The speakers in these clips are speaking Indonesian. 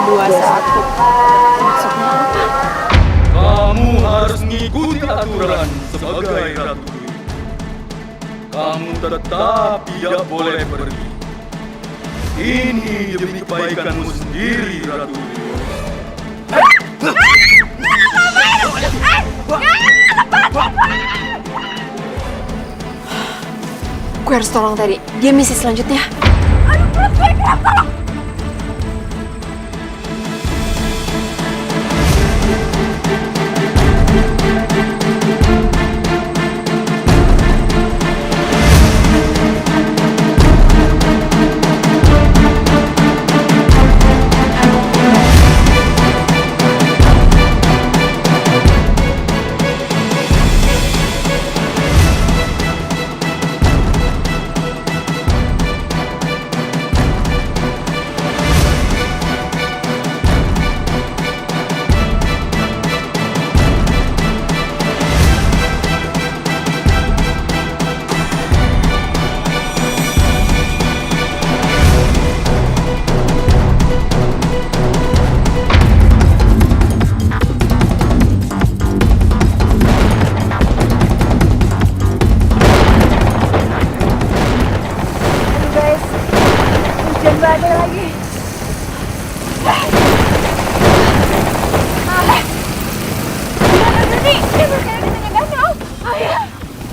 2, 1. Maksudnya apa? Kamu harus mengikuti aturan sebagai ratu. Kamu tetap tidak boleh pergi. Ini demi kebaikanmu sendiri, Ratu. Gue harus tolong tadi. Dia misi selanjutnya.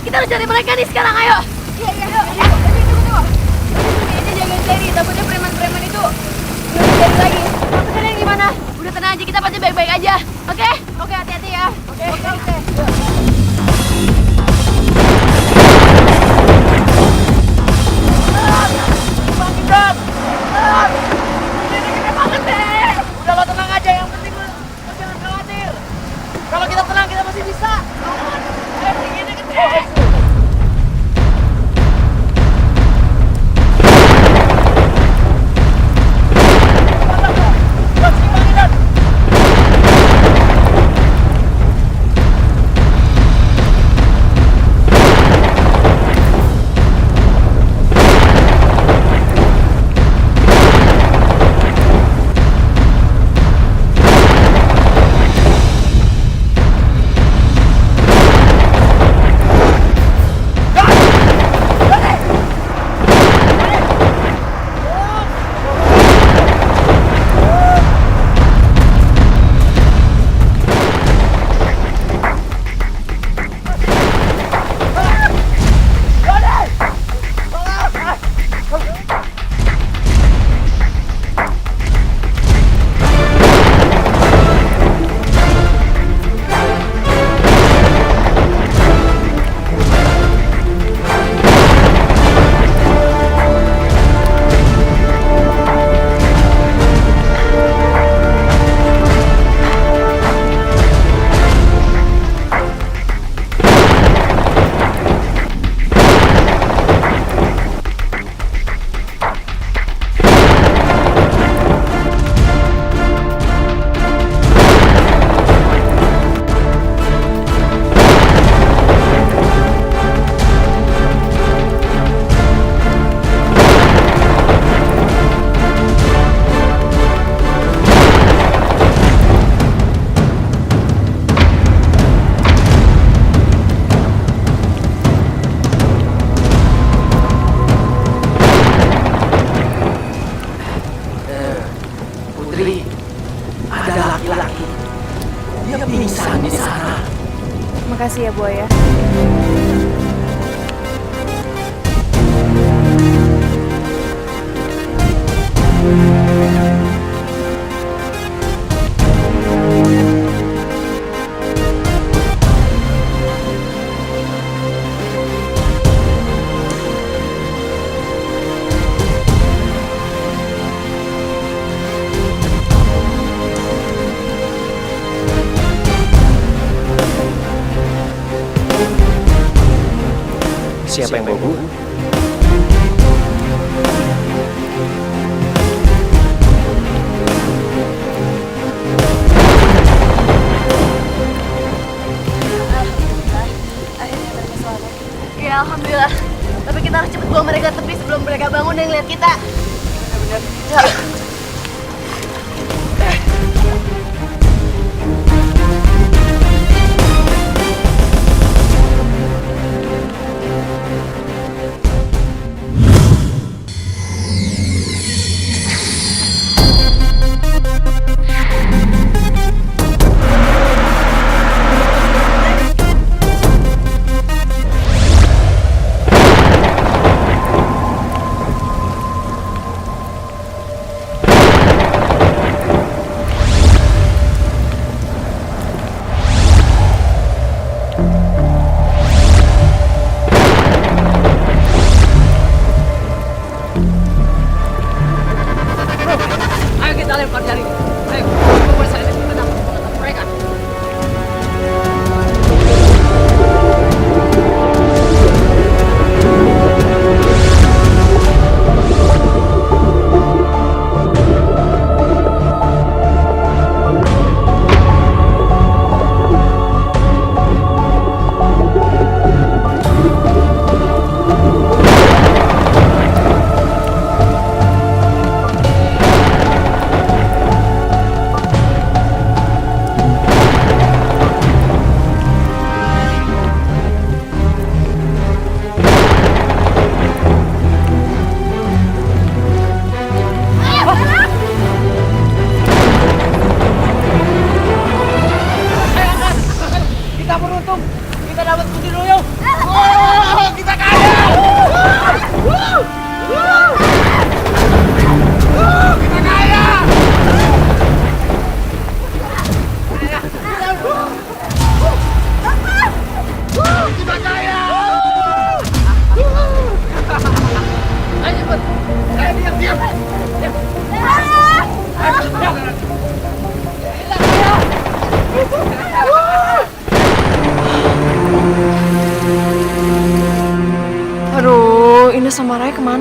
Kita harus cari mereka nih sekarang, ayo. Iya. Tunggu. Ini jagain Terry, takutnya preman-preman itu ngejar Terry lagi. Tapi kalian gimana? Udah tenang aja, kita pasti baik-baik aja. Oke? Oke, hati-hati ya. Oke. Udah lo tenang aja, yang penting lo jangan khawatir. Kalau kita tenang, kita pasti bisa. Tingginya gede. Makasih ya, Boy ya. Siapa yang bawa guru? Ya alhamdulillah. Tapi kita harus cepet bawa mereka ke tepi sebelum mereka bangun dan ngeliat kita. Bener-bener.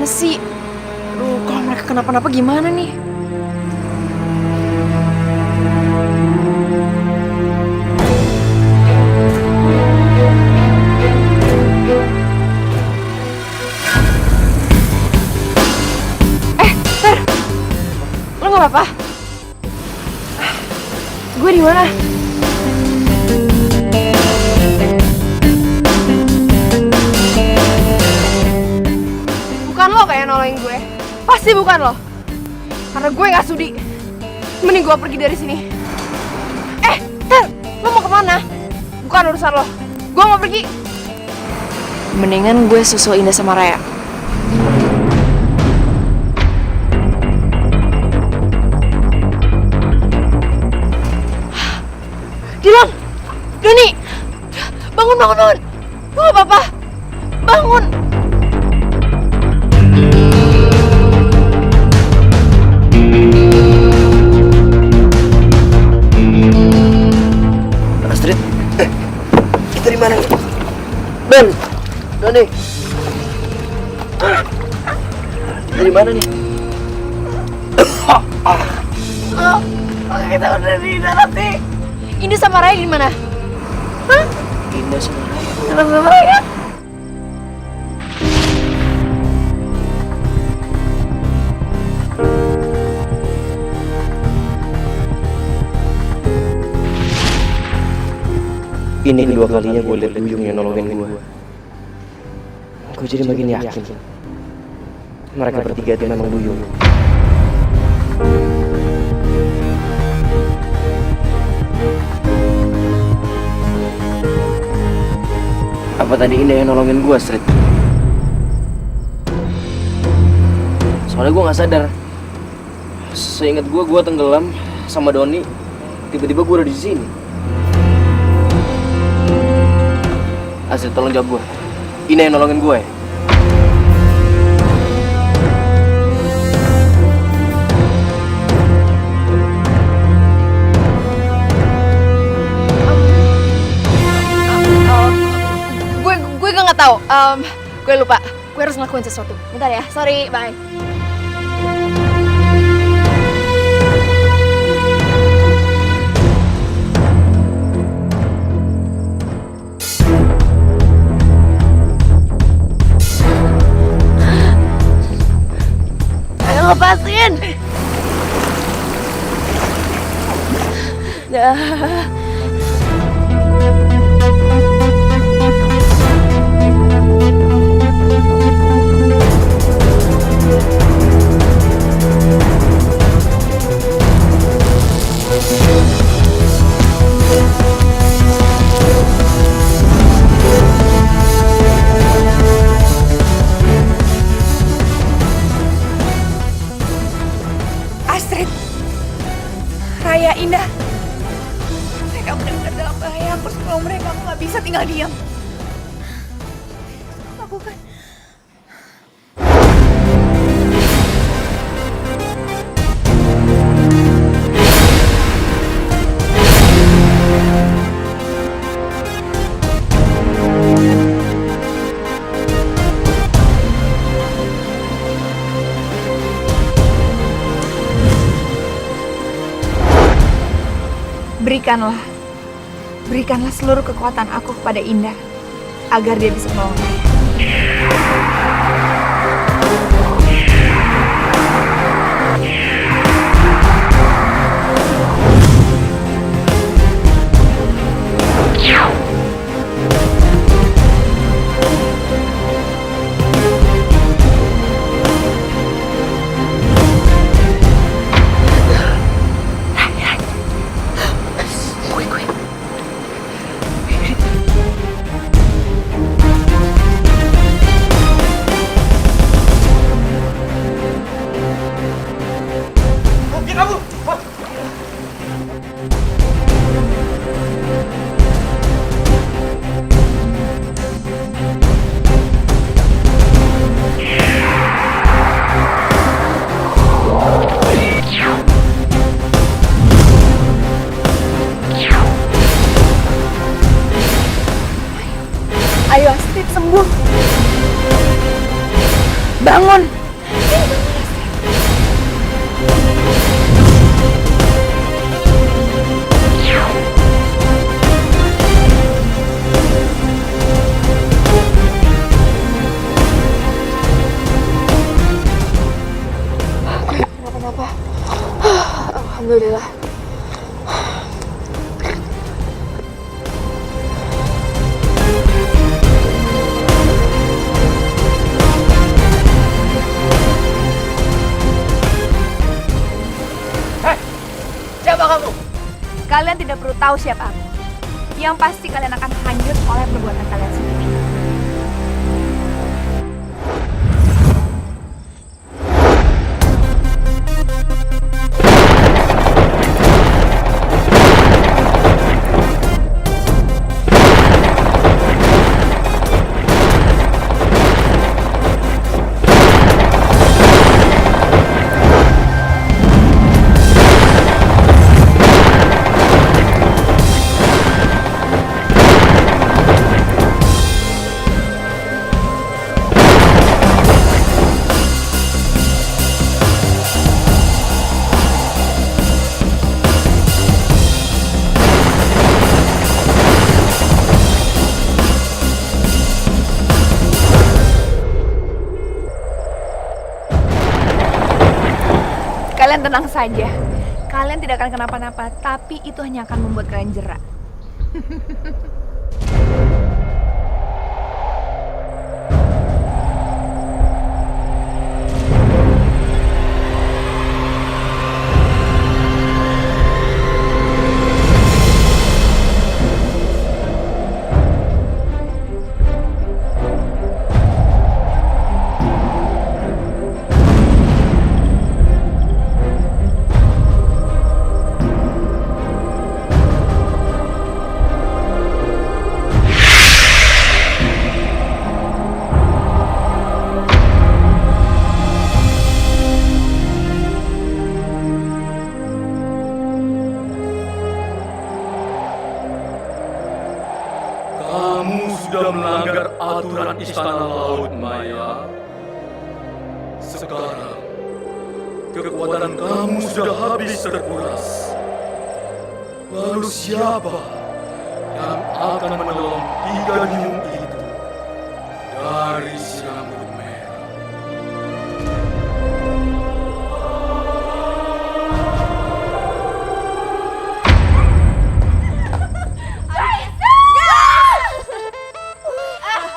gimana sih? Aduh, kalau mereka kenapa-napa gimana nih? Ter, lo nggak apa-apa? Gue di mana? Bukan lo kayak nolongin gue. Pasti bukan lo. Karena gue gak sudi. Mending gue pergi dari sini. Ter, lo mau kemana? Bukan urusan lo. Gue mau pergi. Mendingan gue susul Indah sama Raya. Dilan! Doni! Bangun, bangun, bangun! Lo gak apa-apa? Bangun! Astrid, kita di mana nih? Ben, Doni. Kita di mana nih? Kita udah di darat nih. Indah sama Raya di mana? Indah sama Raya. Dalam sama Raya? Ini kedua kalinya gue liat Duyung yang nolongin gue. Gue jadi makin yakin mereka bertiga itu memang Duyung. Apa tadi Indah yang nolongin gue, Astrid? Soalnya gue gak sadar. Seingat gue tenggelam sama Doni. Tiba-tiba gue udah di sini. Astrid, tolong jawab gue. Indah yang nolongin gue. Gue gak tau. Gue lupa. Gue harus ngelakuin sesuatu. Bentar ya. Sorry. Bye. Ayo lepasin. Astrid, Raya, Indah, mereka benar-benar dalam bahaya. Aku harus tolong mereka. Aku nggak bisa tinggal diam. Lakukan. Berikanlah seluruh kekuatan aku kepada Indah agar dia bisa menolong saya. kenapa-napa. Alhamdulillah. Siapa kamu? Kalian tidak perlu tahu siapa aku. Yang pasti kalian akan hanyut oleh perbuatan kalian sendiri. Kalian tenang saja. Kalian tidak akan kenapa-napa, tapi itu hanya akan membuat kalian jera. Kamu sudah melanggar aturan Istana Laut, Maya. Sekarang, kekuatan kamu sudah habis terkuras. Lalu siapa yang akan menolong tiga nyung itu dari si rambut merah?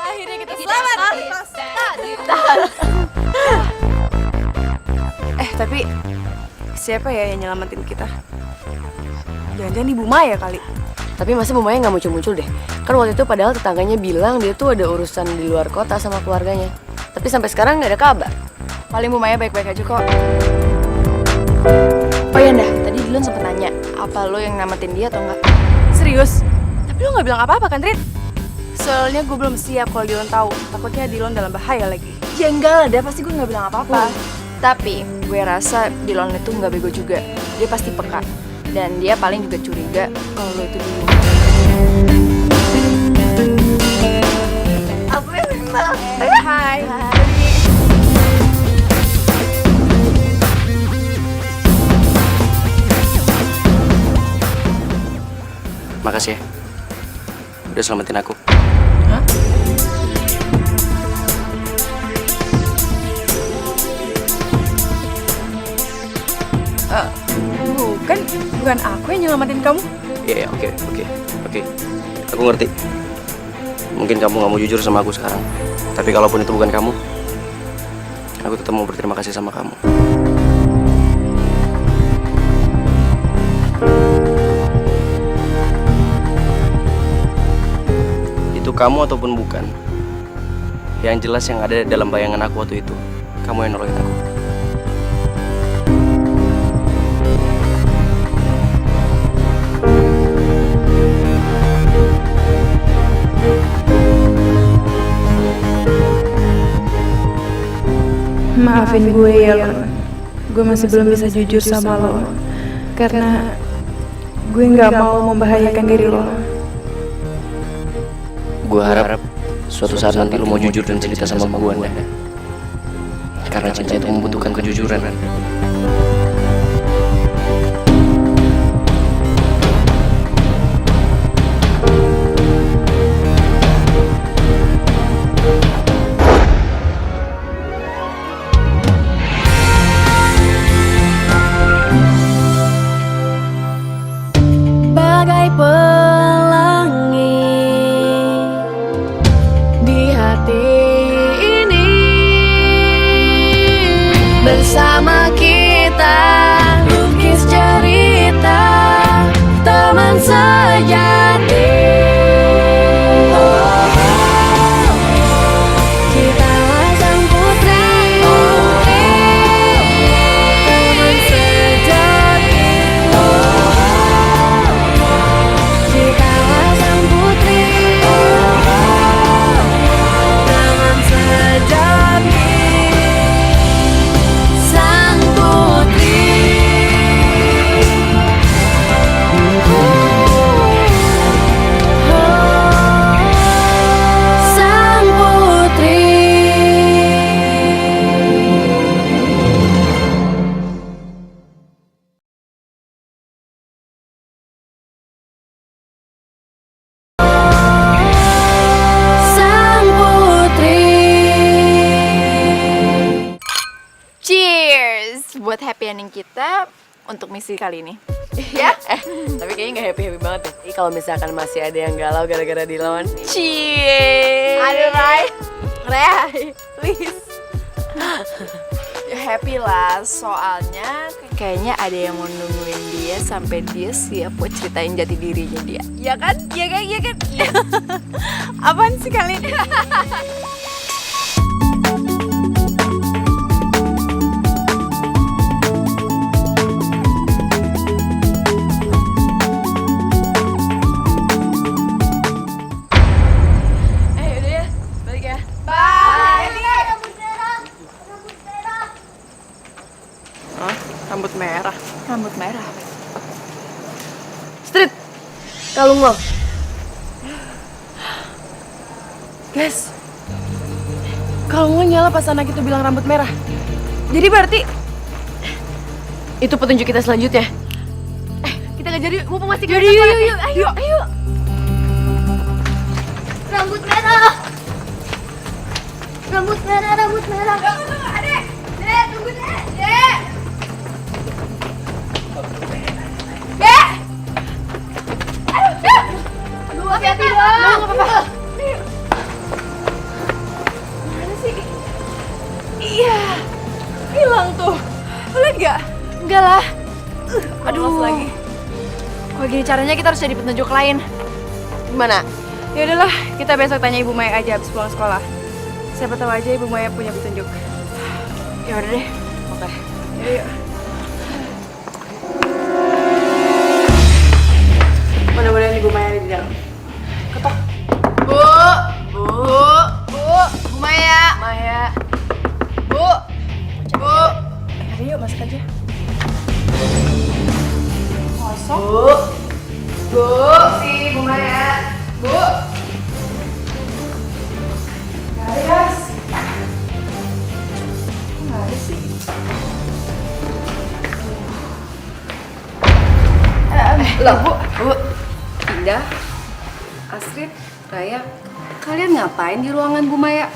Akhirnya kita selamat. Tapi siapa ya yang nyelamatin kita? Jangan-jangan Ibu Maya kali. Tapi masa Bu Maya nggak muncul-muncul deh? Kan waktu itu padahal tetangganya bilang dia tuh ada urusan di luar kota sama keluarganya. Tapi sampai sekarang nggak ada kabar. Paling Bu Maya baik-baik aja kok. Oh iya Ndah, tadi Dilon sempet nanya, apa lo yang namatin dia atau enggak? Serius? Tapi lo nggak bilang apa-apa kan, Trit? Soalnya gue belum siap kalau Dilon tahu. Takutnya Dilon dalam bahaya lagi. Ya enggak lah, Dah, pasti gue nggak bilang apa-apa. Tapi gue rasa Dilon itu nggak bego juga. Dia pasti peka. Dan dia paling juga curiga kalau lo itu dulu. Aku yang senang. Hai. Makasih ya. Udah selamatin aku. Bukan aku yang nyelamatin kamu. Iya, oke. Aku ngerti. Mungkin kamu gak mau jujur sama aku sekarang. Tapi kalaupun itu bukan kamu, aku tetap mau berterima kasih sama kamu. Itu kamu ataupun bukan, yang jelas yang ada dalam bayangan aku waktu itu, kamu yang nolongin aku. Maafin gue ya Lon, gue masih belum bisa jujur sama lo karena gue nggak mau membahayakan diri lo. Gue harap suatu saat nanti lo mau jujur dan cerita sama gue, Nanda. Karena cinta itu membutuhkan kejujuran. buat happy ending kita untuk misi kali ini. Ya? Tapi kayaknya nggak happy banget deh. Ini kalau misalkan masih ada yang galau gara-gara dilawan. Cie. Aduh, Rai. Ray, please. Ya happy lah, soalnya kayaknya ada yang mau nungguin dia sampai dia siap buat ceritain jati dirinya dia. Ya kan? Iya kan? Iya kan? Iya. Apaan sih kalian? Udah ya, balik ya. Rambut merah. Rambut merah. Street. Kalung lo. Guys. Kalung lo nyala pas anak itu bilang rambut merah. Jadi berarti itu petunjuk kita selanjutnya. Kita ngejar yuk, mumpung masih Yuk, ayo. Rambut merah. Rambut merah. Tunggu, Adek. Dek, tunggu, Dek. Dek. Aduh, hati-hati dong. Nggak apa-apa. Mana sih? Iya. Hilang tuh. Lo liat gak? Enggak lah. Aduh. Lagi. Kalau gini caranya kita harus jadi petunjuk lain. Gimana? Ya udahlah, kita besok tanya Ibu Maya aja habis pulang sekolah. Siapa tahu aja Ibu Maya punya petunjuk. Ya udah deh. Oke. Yuk. Mudah-mudahan Ibu Maya ada di dalam. Bu, Maya. Bu. Ayo yuk, masuk aja. Bu, si Bu Maya. Bu. Guys. Nggak ada sih. Loh, Bu. Indah, Astrid, Raya, kalian ngapain di ruangan Bu Maya?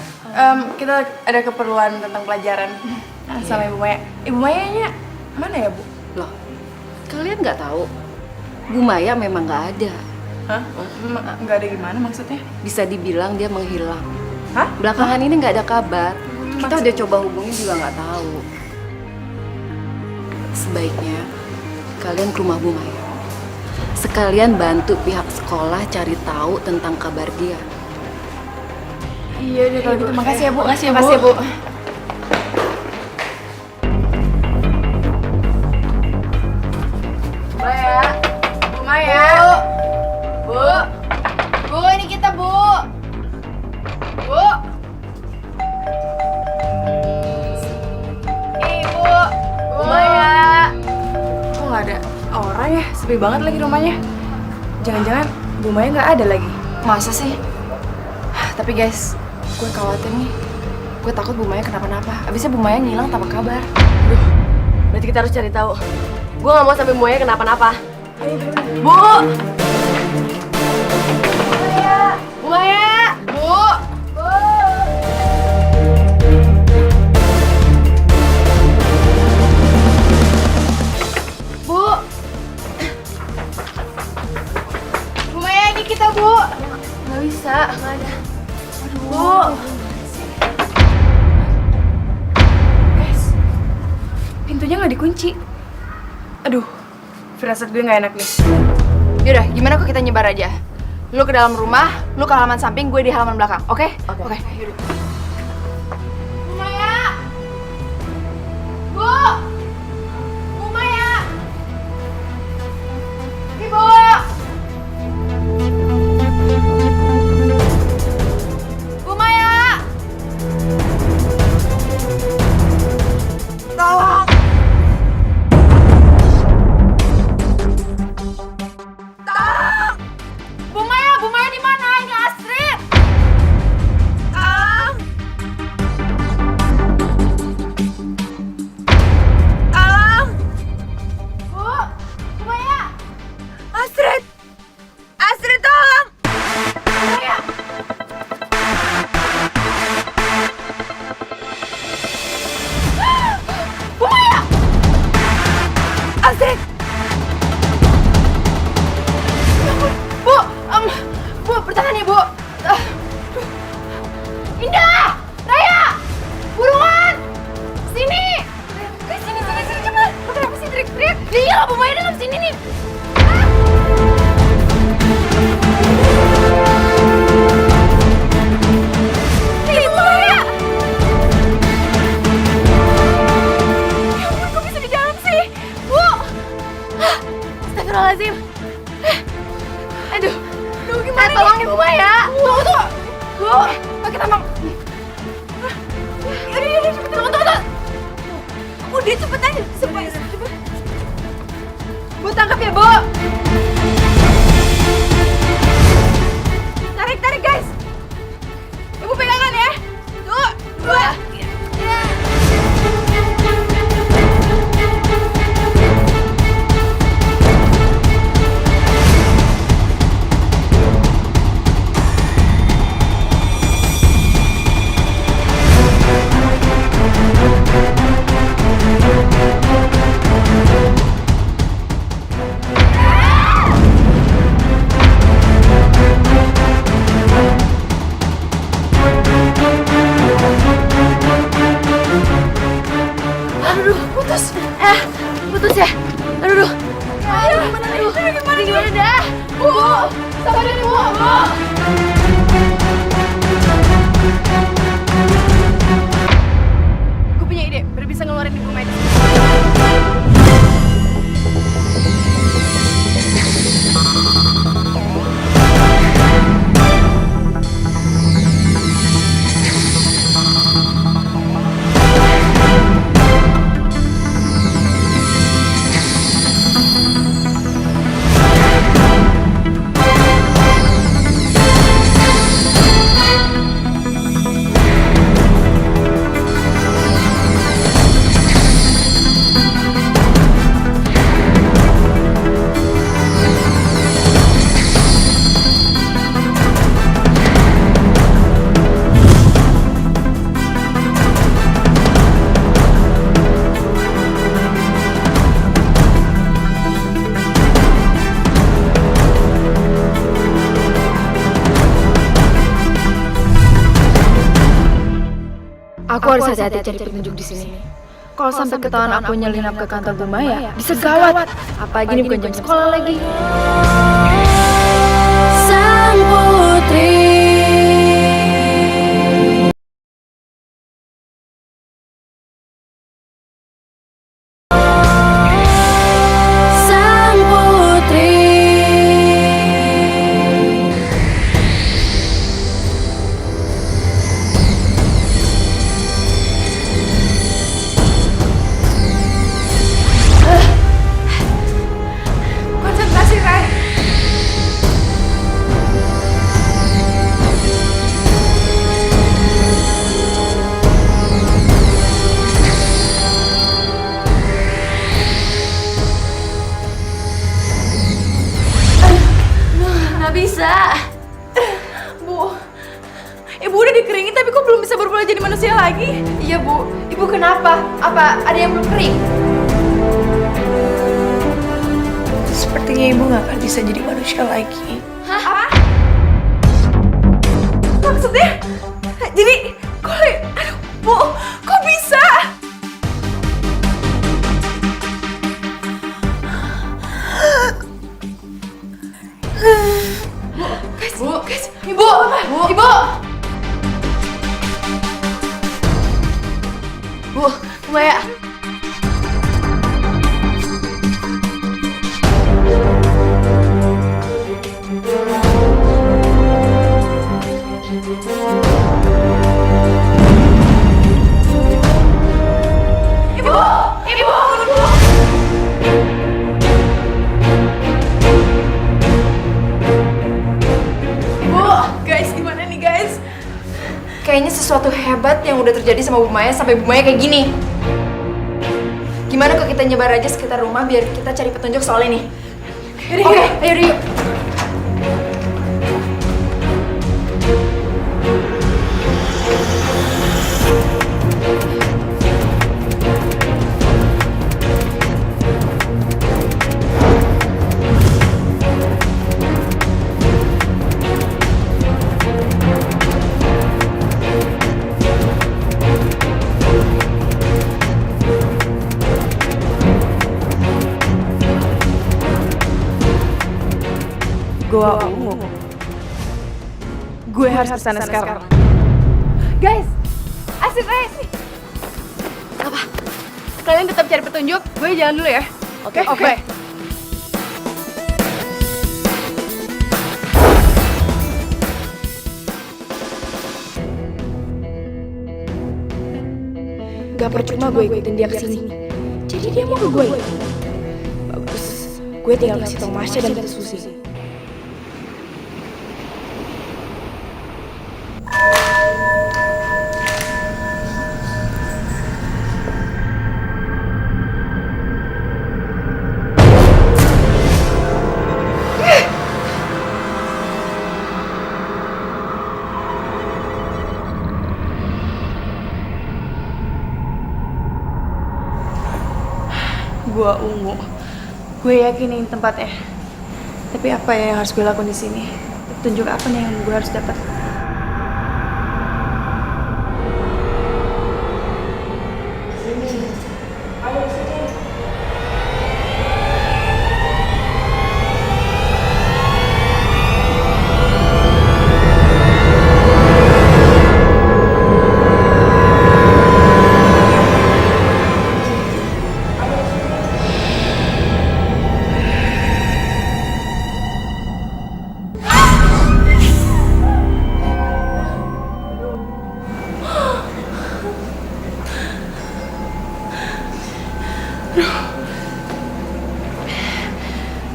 Kita ada keperluan tentang pelajaran sama Ibu Maya. Ibu Mayanya mana ya, Bu? Loh, kalian nggak tahu? Bu Maya memang nggak ada. Hah? Nggak ada gimana maksudnya? Bisa dibilang dia menghilang. Hah? Belakangan ini nggak ada kabar. Kita udah coba hubungin juga nggak tahu. Sebaiknya kalian ke rumah Bu Maya. Sekalian bantu pihak sekolah cari tahu tentang kabar dia. Iya, deh kalau gitu. Makasih ya, Bu. Makasih ya, Bu. Makasih ya, Bu. Bu Maya. Bu, ini kita, Bu. Bu. Ibu. Bu Maya. Kok nggak ada orang ya? Sepi banget lagi rumahnya. Jangan-jangan Bu Maya nggak ada lagi. Masa sih? Tapi guys, gue khawatir nih. Gue takut Bu Maya kenapa-napa. Abisnya Bu Maya ngilang tanpa kabar. Berarti kita harus cari tahu. Gue nggak mau sampai Bu Maya kenapa-napa. Bu! Bu Maya! Bu! Bu! Bu Maya, ini kita, Bu! Nggak bisa, nggak ada. Bu! Guys, pintunya nggak dikunci. Aduh, firasat gue nggak enak nih. Yaudah, gimana kok kita nyebar aja? Lu ke dalam rumah, lu ke halaman samping, gue di halaman belakang, oke? Oke. Yaudah. Bu Maya! Bu! Bu Maya! Ibu! Bu Maya! Tolong! Bu Maya di mana? Ini Astrid. Astagfirullahaladzim. Aduh, gimana tolongin Bu Maya. Tunggu. Bu, pakai tambang. Yaudah, cepet. Tunggu. Udah cepetan, cepet. Bu, tangkap ya, Bu. Tarik, guys. Ibu pegangan ya. 2, 2. Putus ya? Aduh. Gimana dah? Bu, sabar ya, Bu. Gue punya ide, biar bisa ngeluarin Ibu Maya. Aku harus hati-hati cari petunjuk di sini. Kalau sampai ketahuan aku nyelinap ke kantor Bu Maya, bisa gawat. Apalagi ini bukan jam sekolah lagi. Sang Putri. Sang Putri. Konsentrasi, Ray. Nggak bisa. Bu, Ibu udah dikeringin tapi kok belum bisa berubah jadi manusia lagi? Iya, Bu. Ibu kenapa? Apa ada yang belum kering? Sepertinya Ibu nggak akan bisa jadi manusia lagi. Hah? Maksudnya? Jadi, aduh, Bu, kok bisa? Guys, Ibu. Bu Maya. Guys, gimana nih, guys? Kayaknya sesuatu hebat yang udah terjadi sama Bu Maya sampai Bu Maya kayak gini. Gimana kalau kita nyebar aja sekitar rumah biar kita cari petunjuk soal ini? Oke, ayo yuk. Goa ungu. Gue harus kesana sekarang. Guys, asik, Ray. Apa? Kalian tetap cari petunjuk, gue jalan dulu ya. Oke. gak percuma gue ikutin dia kesini. Jadi dia mau ke gue. Bagus, gue tinggal kasih tau Masya dan Tante Susi. Gua ungu. Gue yakin ini tempatnya. Tapi apa ya yang harus gue lakukan di sini? Petunjuk apa nih yang gue harus dapat?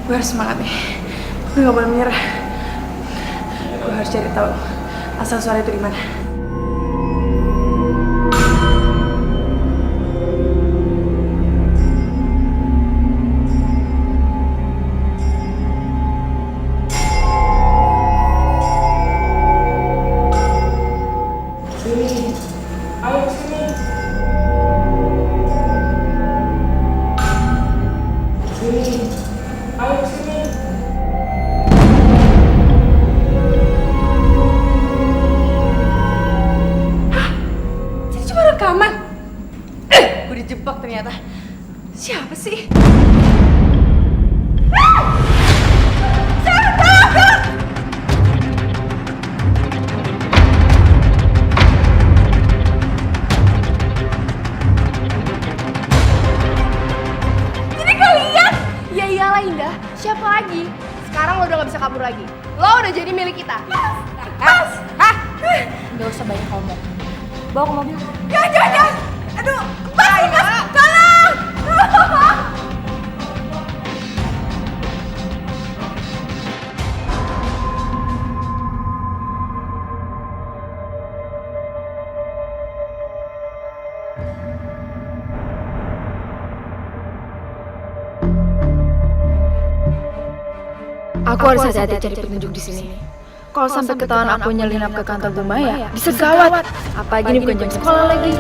Gue harus semangat nih. Gue gak boleh menyerah. Gue harus cari tahu asal suara itu di mana. Rekaman. Gue dijebak ternyata. Siapa sih? Ini kalian? Ya iyalah Indah, siapa lagi? Sekarang lo udah gak bisa kabur lagi. Lo udah jadi milik kita. Mas! Hah? Gak usah banyak ngomong. Bawa ke mobil. Jangan! Aduh, Mas! Tolong! Aku harus hati-hati cari petunjuk di sini. Kalau sampai ketahuan aku nyelinap ke kantor Bu Maya, bisa gawat. Apalagi ini bukan jam sekolah lagi.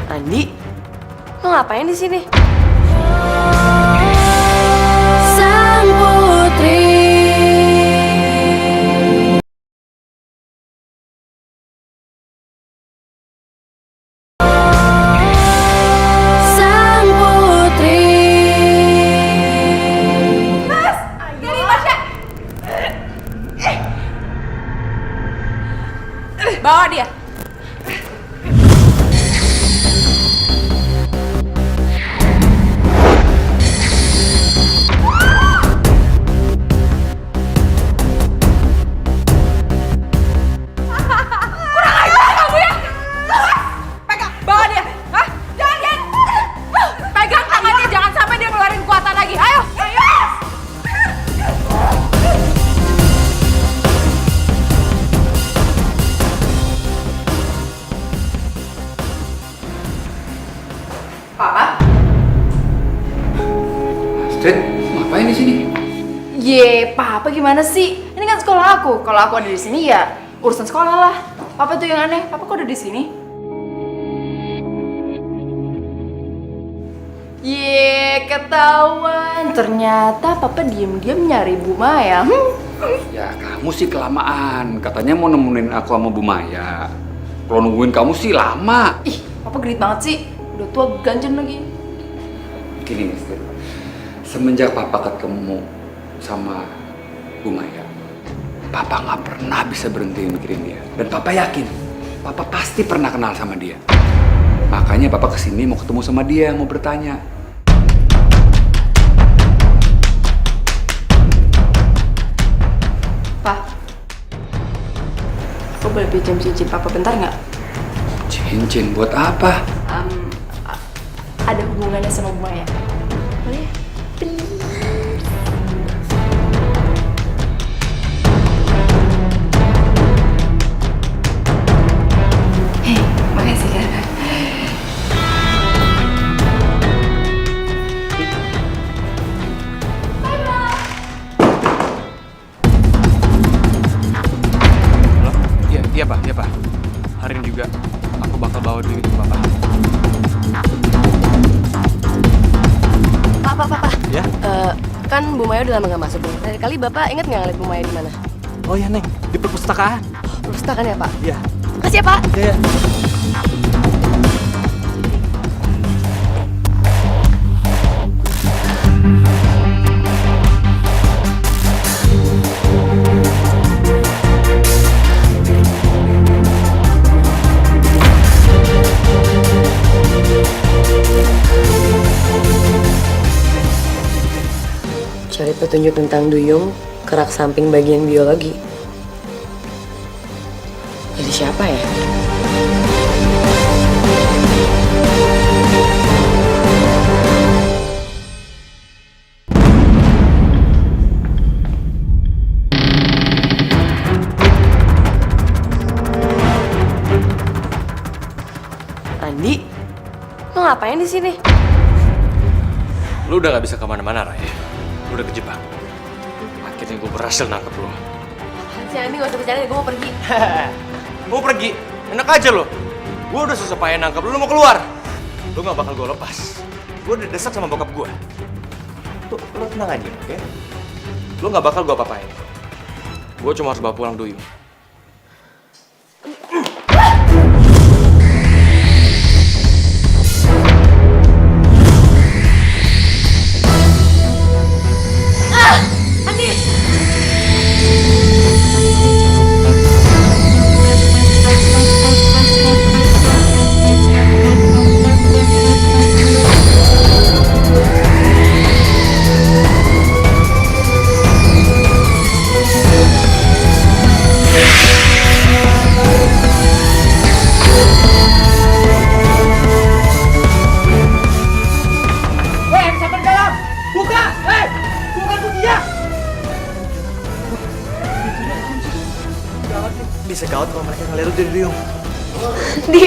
Andi, lo ngapain di sini? Sang Putri. Sang Putri. Jadi Masya! Bawa dia. gimana sih? Ini kan sekolah aku. Kalau aku ada di sini ya urusan sekolah lah. Papa tuh yang aneh. Papa kok ada di sini? Ye, ketahuan. Ternyata Papa diem-diem nyari Bu Maya. Ya kamu sih kelamaan. Katanya mau nemenin aku sama Bu Maya. Kalau nungguin kamu sih lama. Ih, Papa genit banget sih. Udah tua ganjen lagi. Gini Mister, semenjak Papa ketemu sama Bu Maya, Papa nggak pernah bisa berhenti mikirin dia. Dan Papa yakin, Papa pasti pernah kenal sama dia. Makanya Papa kesini mau ketemu sama dia, mau bertanya. Pa, aku boleh pinjam cincin Papa bentar nggak? Cincin buat apa? Ada hubungannya sama Bu Maya. Boleh? Hei, makasih kan. Iya pak. Hari ini juga aku bakal bawa duit ke bapak. Pak. Ya? Kan Bu Maya udah lama gak masuk. Tadi kali Bapak inget nggak ngeliat Bu Maya di mana? Oh iya Neng, di perpustakaan. Perpustakaan ya Pak? Iya. Makasih ya Pak. Iya. Cari petunjuk tentang duyung, kerak samping bagian biologi. Jadi siapa ya? Andi, lo ngapain di sini? Lu udah gak bisa kemana-mana, Ray. Lu udah kejebak. Akhirnya gue berhasil nangkep lu. Si Andi gak usah bercanda, gue mau pergi. Mau pergi? Enak aja lo. Gue udah susah payah nangkep lu, mau keluar. Lu gak bakal gue lepas. Gue udah desak sama bokap gue. Lu tenang aja, oke? Lu gak bakal gue apa-apain. Gue cuma harus bawa pulang Duyung. Bisa gawat kalau mereka ngeliat lu dari Duyung. Di.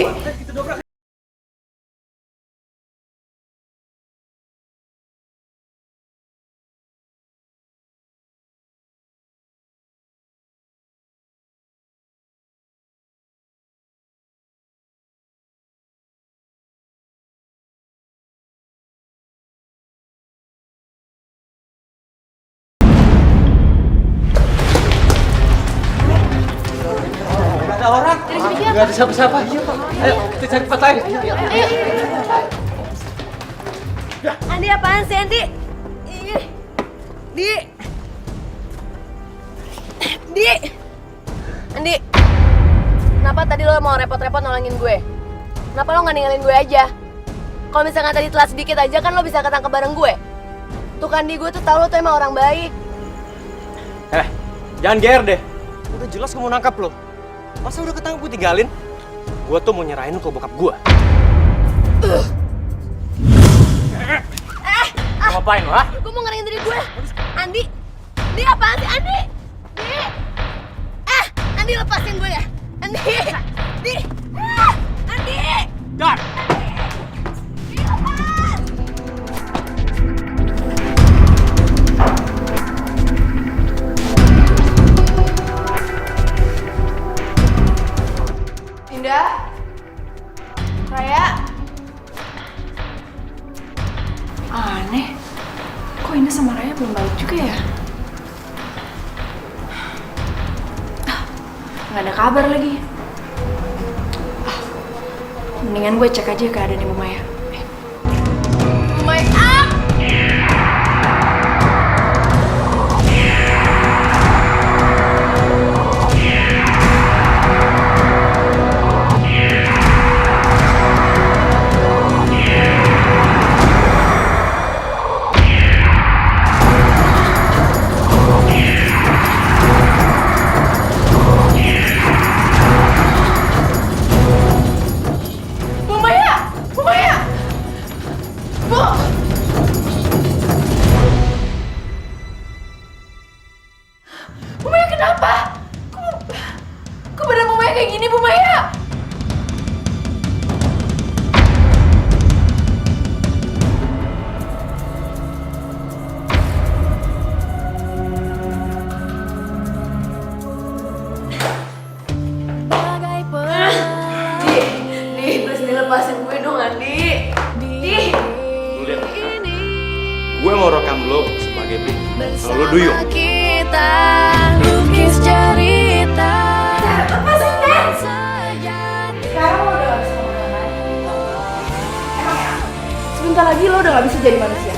Gak ada siapa-siapa. Ayo, kita cari tempat lain. Andi apaan sih, Andi? Di. Andi. Kenapa tadi lo mau repot-repot nolongin gue? Kenapa lo nggak ninggalin gue aja? Kalau misalnya tadi telat sedikit aja kan lo bisa ketangkep bareng gue. Tuh kan gue tuh tahu lo tuh emang orang baik. Jangan GR deh. Udah jelas kamu nangkap lo. Masa udah ketangkep gue tinggalin? Gue tuh mau nyerahin lo ke bokap gue. Ngapain lo, ha? Gue mau ngerahin diri gue. Andi. Di apaan sih, Andi? Andi lepasin gue ya. Andi. Andi. Dar. Nggak ada kabar lagi. Mendingan gue cek aja keadaan Ibu Maya. Maya! Bu Maya! Bu Maya! Bu! Bu Maya kenapa? Kok badan Bu Maya kayak gini, Bu Maya? Di, please dilepasin gue dong, Andi. Di. Lu lihat, gue mau rekam lo sebagai bukti kalau lo duyung. Kita lukis cerita. Lepasin, Nen! Sekarang lo udah gak bisa ngomong lagi. Sebentar lagi lo udah gak bisa jadi manusia.